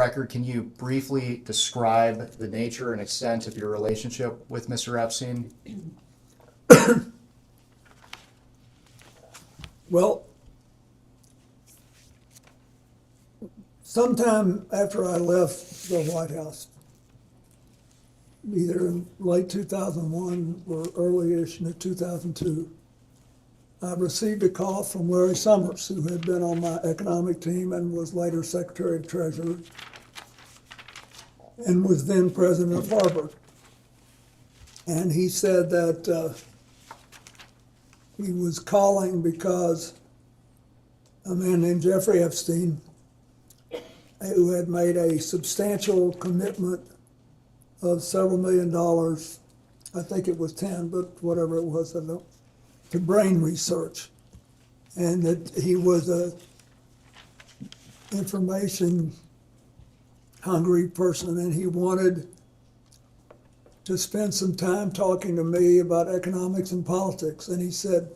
record, can you briefly describe the nature and extent of your relationship with Mr. Epstein? Well, sometime after I left the White House, either in late 2001 or early-ish in 2002, I received a call from Larry Summers, who had been on my economic team and was later Secretary of Treasury and was then president of Harvard. And he said that he was calling because a man named Jeffrey Epstein, who had made a substantial commitment of several $1 million, I think it was 10, but whatever it was, I don't, to brain research. And that he was a information hungry person, and he wanted to spend some time talking to me about economics and politics. And he said,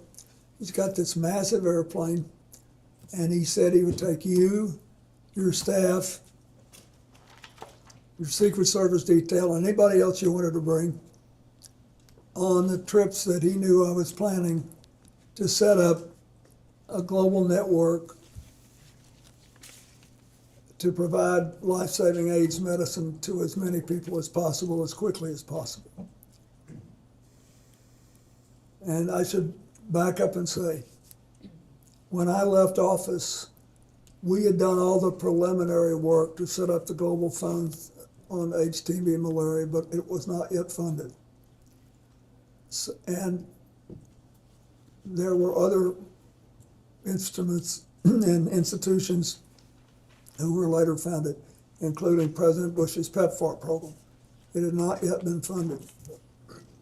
he's got this massive airplane, and he said he would take you, your staff, your Secret Service detail, and anybody else you wanted to bring on the trips that he knew I was planning to set up a global network to provide life-saving AIDS medicine to as many people as possible, as quickly as possible. And I should back up and say, when I left office, we had done all the preliminary work to set up the global fund on AIDS, TB, and malaria, but it was not yet funded. And there were other instruments and institutions who were later founded, including President Bush's PEPFAR program. It had not yet been funded.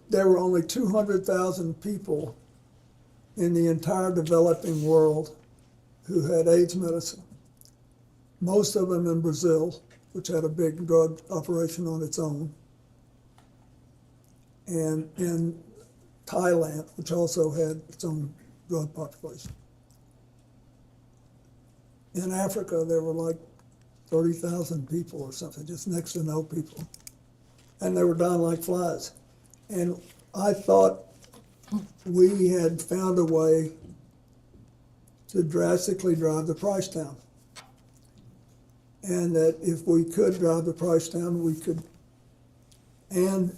There were only 200,000 people in the entire developing world who had AIDS medicine, most of them in Brazil, which had a big drug operation on its own, and in Thailand, which also had its own drug population. In Africa, there were like 30,000 people or something, just next to no people. And they were dying like flies. And I thought we had found a way to drastically drive the price down. And that if we could drive the price down, we could, and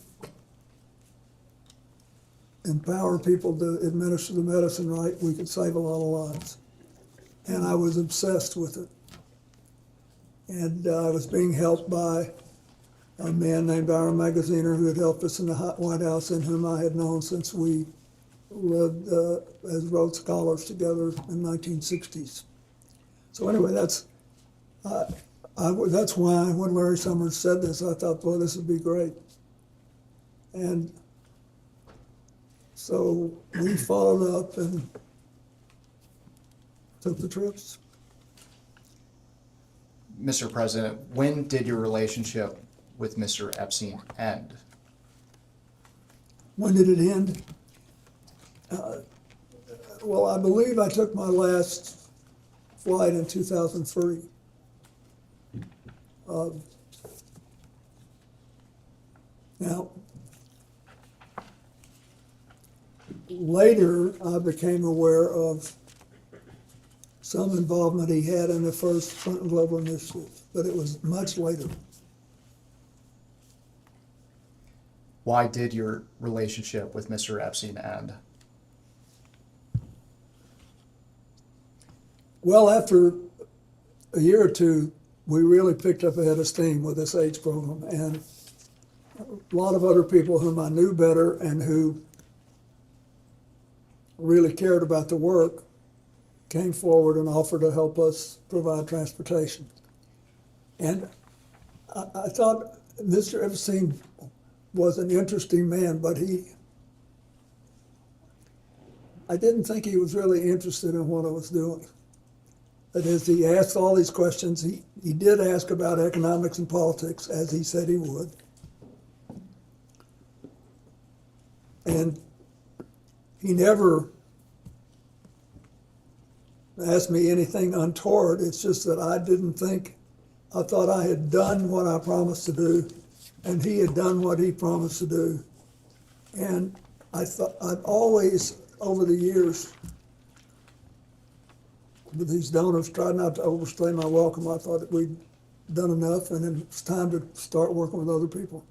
empower people to administer the medicine right, we could save a lot of lives. And I was obsessed with it. And I was being helped by a man named Ira Magaziner, who had helped us in the White House and whom I had known since we lived as Rhodes Scholars together in the 1960s. So anyway, that's why when Larry Summers said this, I thought, boy, this would be great. And so we followed up and took the trips. Mr. President, when did your relationship with Mr. Epstein end? When did it end? Well, I believe I took my last flight in 2003. Now, later I became aware of some involvement he had in the first Clinton Global Initiative, but it was much later. Why did your relationship with Mr. Epstein end? Well, after a year or two, we really picked up a head of steam with this AIDS program, and a lot of other people whom I knew better and who really cared about the work came forward and offered to help us provide transportation. And I thought Mr. Epstein was an interesting man, but I didn't think he was really interested in what I was doing. That is, he asked all these questions. He did ask about economics and politics, as he said he would. And he never asked me anything untoward. It's just that I didn't think I thought I had done what I promised to do, and he had done what he promised to do. And I thought, I've always, over the years, with these donors, tried not to overstay my welcome. I thought that we'd done enough, and then it's time to start working with other people.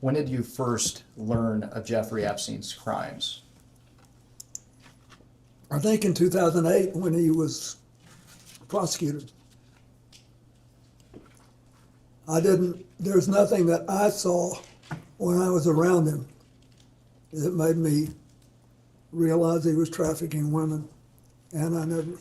When did you first learn of Jeffrey Epstein's crimes? I think in 2008 when he was prosecuted. There's nothing that I saw when I was around him that made me realize he was trafficking women. And I never,